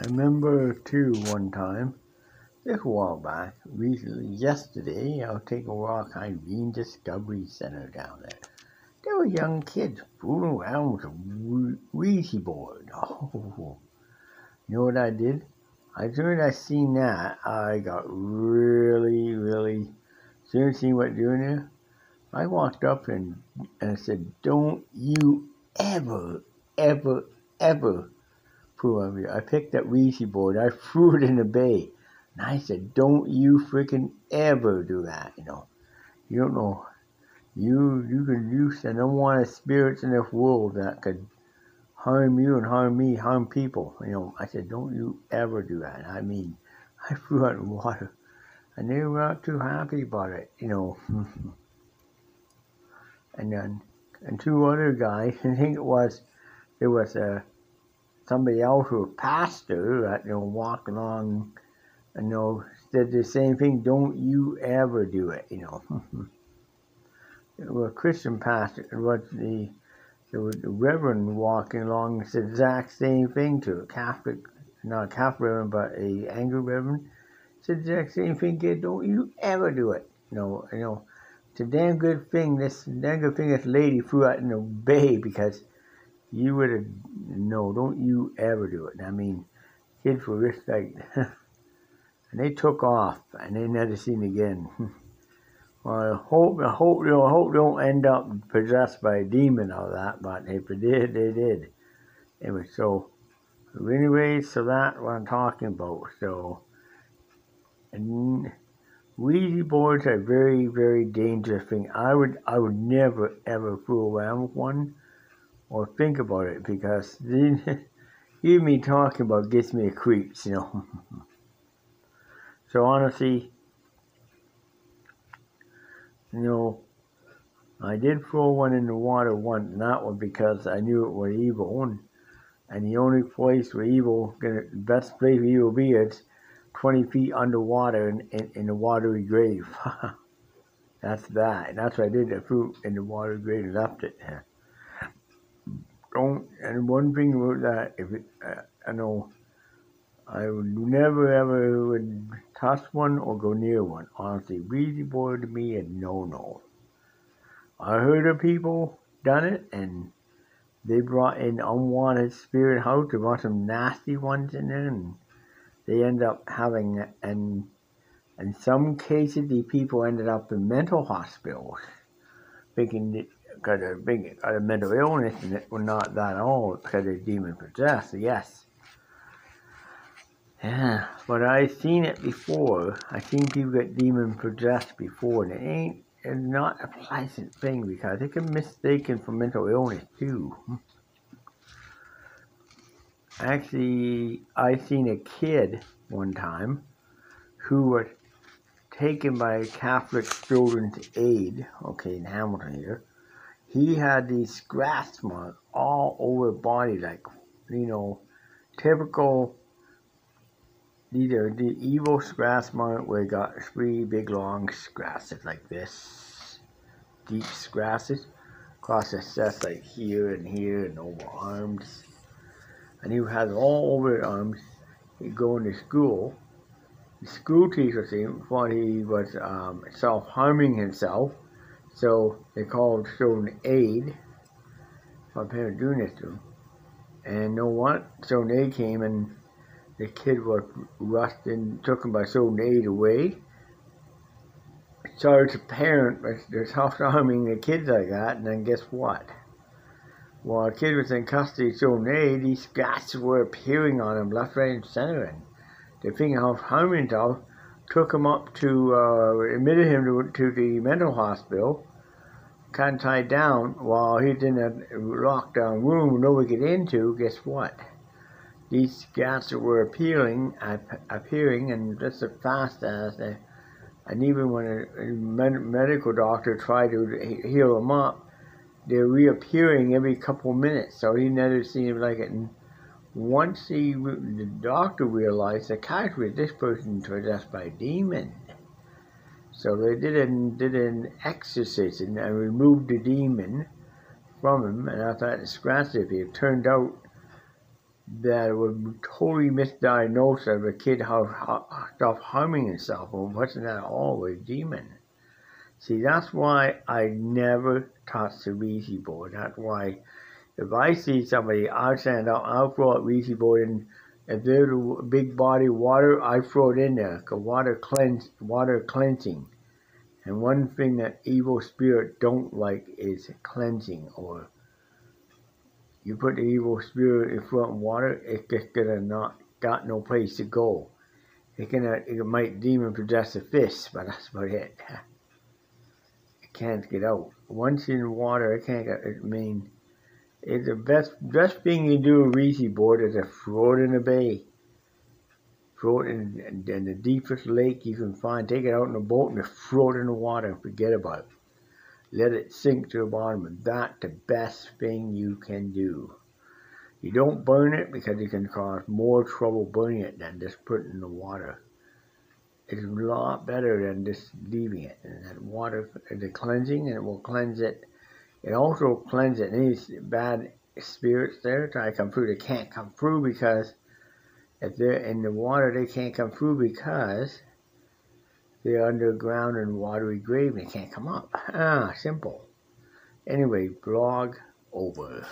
I remember too one time, just a while back, recently, yesterday, I was taking a walk on Green Discovery Center down there. There were young kids fooling around with a wejey board. Oh, you know what I did? As soon as I seen that, I got really, as soon as I seen what doing there, I walked up and I said, don't you ever fool with me. I picked that wejey board, I threw it in the bay. And I said, don't you freaking ever do that, you know. You don't know. You send unwanted spirits in this world that could harm you and harm me, harm people. You know, I said, don't you ever do that. I mean, I threw it in water. And they were not too happy about it, you know. And two other guys, I think there was somebody else who was a pastor that, you know, walked along and, you know, said the same thing, don't you ever do it, you know. It was a Christian pastor, it was the reverend walking along and said the exact same thing to a Catholic, not a Catholic reverend, but a Anglican reverend. Said the exact same thing, kid, don't you ever do it. You know, it's a damn good thing this lady threw out in the bay because you would have, no, don't you ever do it. I mean, kids were just like, and they took off and they never seen again. Well, I hope they don't end up possessed by a demon or that, but if they did, they did. Anyway, so anyways, so that's what I'm talking about. So, and wejey boards are very dangerous thing. I would never ever fool around with one or think about it because even me talking about gets me a creeps, you know. So honestly, you know, I did throw one in the water once, and that was because I knew it was evil, and the only place where evil, the best place where evil be is 20 feet underwater in a watery grave. That's that. And that's what I did. I threw it in the watery grave and left it. And one thing about that, I know I would never ever would touch one or go near one. Honestly, wejey board to me a no. I heard of people done it, and they brought in unwanted spirit house. They brought some nasty ones in there, and they end up having, and in some cases, the people ended up in mental hospitals, thinking because they're a mental illness, and it was not that at all because they're demon possessed. Yes. Yeah, but I've seen it before. I've seen people get demon possessed before, and it's not a pleasant thing because it can be mistaken for mental illness too. Actually, I seen a kid one time who was taken by Catholic Children's Aid, okay, in Hamilton here. He had these scratch marks all over his body, like, you know, typical. These are the evil scratch mark where he got 3 big long scratches like this. Deep scratches across his chest, like here and over arms. And he had it all over his arms. He'd go into school. The school teacher thought he was self-harming himself. So they called children aid. My parents doing this to him. And you know what? Children aid came and the kid was rushed and took him by children aid away. Charged the parent with self-harming the kids like that, and then guess what? While the kid was in custody of children aid, these scratches were appearing on him left, right, and center. And the thing of harming himself took him up to, admitted him to the mental hospital, kind of tied down while he's in a lockdown room nobody could get into. Guess what? These scratches were appearing and just as fast as and even when a medical doctor tried to heal him up, they're reappearing every couple of minutes. So he never seen it like it. And once the doctor realized, the psychiatrist, this person possessed by a demon. So they did an exorcism and removed the demon from him. And after that, the scratch, if it turned out that would totally misdiagnose of a kid stop harming himself. Well, wasn't that all a demon? See, that's why I never touch the Ouija board. That's why if I see somebody, I'll stand up, I'll throw a Ouija board in. If there's a big body of water, I throw it in there, because water cleansing. And one thing that evil spirit don't like is cleansing. Or you put the evil spirit in front of water, it's just gonna not got no place to go. It might demon possess a fish, but that's about it. It can't get out. Once in the water, it can't get. I mean, it's the best thing you do with a Ouija board is to throw it in the bay. Throw it in the deepest lake you can find. Take it out in a boat and just throw it in the water and forget about it. Let it sink to the bottom. And that's the best thing you can do. You don't burn it because you can cause more trouble burning it than just putting it in the water. It's a lot better than just leaving it. And that water, the cleansing, and it will cleanse it. It also cleanses any bad spirits there try to come through. They can't come through because if they're in the water, they can't come through because they're underground in a watery grave and they can't come up. Simple. Anyway, blog over.